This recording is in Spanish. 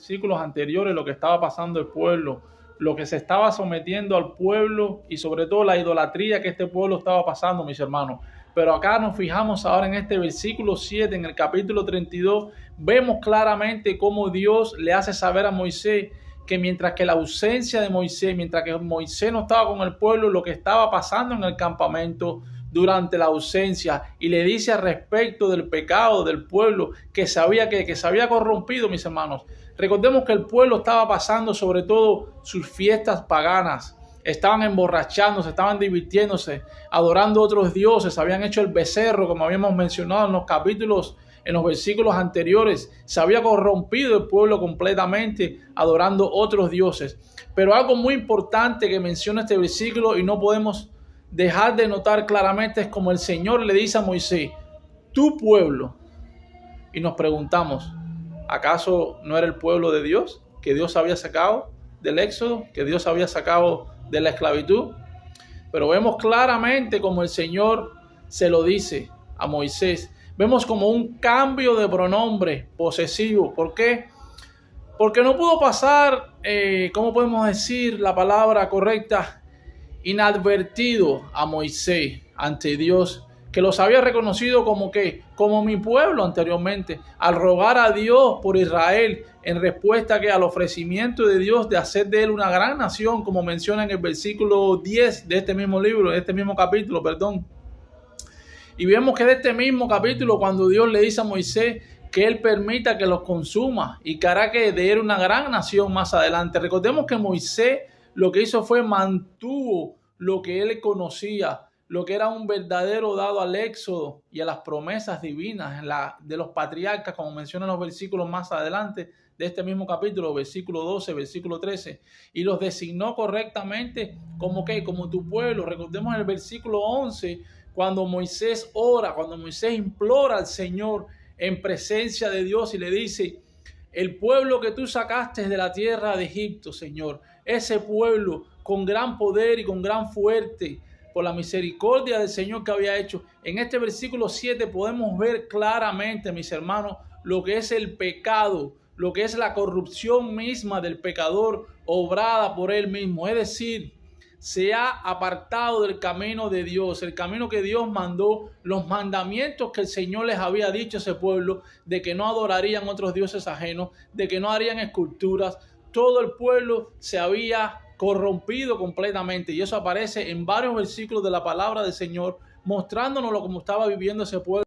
versículos anteriores lo que estaba pasando el pueblo, lo que se estaba sometiendo al pueblo y sobre todo la idolatría que este pueblo estaba pasando, mis hermanos. Pero acá nos fijamos ahora en este versículo 7, en el capítulo 32, vemos claramente cómo Dios le hace saber a Moisés que mientras que la ausencia de Moisés, mientras que Moisés no estaba con el pueblo, lo que estaba pasando en el campamento durante la ausencia, y le dice al respecto del pecado del pueblo que se había corrompido, mis hermanos. Recordemos que el pueblo estaba pasando sobre todo sus fiestas paganas, estaban emborrachándose, estaban divirtiéndose, adorando a otros dioses, habían hecho el becerro, como habíamos mencionado en los versículos anteriores. Se había corrompido el pueblo completamente adorando otros dioses. Pero algo muy importante que menciona este versículo y no podemos dejar de notar claramente es como el Señor le dice a Moisés: tu pueblo. Y nos preguntamos, ¿acaso no era el pueblo de Dios que Dios había sacado del éxodo, que Dios había sacado de la esclavitud? Pero vemos claramente como el Señor se lo dice a Moisés. Vemos como un cambio de pronombre posesivo. ¿Por qué? Porque no pudo pasar, ¿cómo podemos decir la palabra correcta? Inadvertido a Moisés ante Dios, que los había reconocido como mi pueblo anteriormente, al rogar a Dios por Israel en respuesta al ofrecimiento de Dios de hacer de él una gran nación, como menciona en el versículo 10 de este mismo libro, de este mismo capítulo, perdón. Y vemos que de este mismo capítulo, cuando Dios le dice a Moisés que él permita que los consuma y que hará que de él una gran nación más adelante. Recordemos que Moisés lo que hizo fue mantuvo lo que él conocía, lo que era un verdadero dado al éxodo y a las promesas divinas de los patriarcas, como mencionan los versículos más adelante de este mismo capítulo, versículo 12, versículo 13, y los designó correctamente como tu pueblo. Recordemos el versículo 11, cuando Moisés ora, cuando Moisés implora al Señor en presencia de Dios y le dice: el pueblo que tú sacaste de la tierra de Egipto, Señor, ese pueblo con gran poder y con gran fuerte, por la misericordia del Señor que había hecho. En este versículo 7 podemos ver claramente, mis hermanos, lo que es el pecado, lo que es la corrupción misma del pecador obrada por él mismo. Es decir, se ha apartado del camino de Dios, el camino que Dios mandó, los mandamientos que el Señor les había dicho a ese pueblo, de que no adorarían otros dioses ajenos, de que no harían esculturas. Todo el pueblo se había corrompido completamente, y eso aparece en varios versículos de la palabra del Señor, mostrándonos cómo estaba viviendo ese pueblo.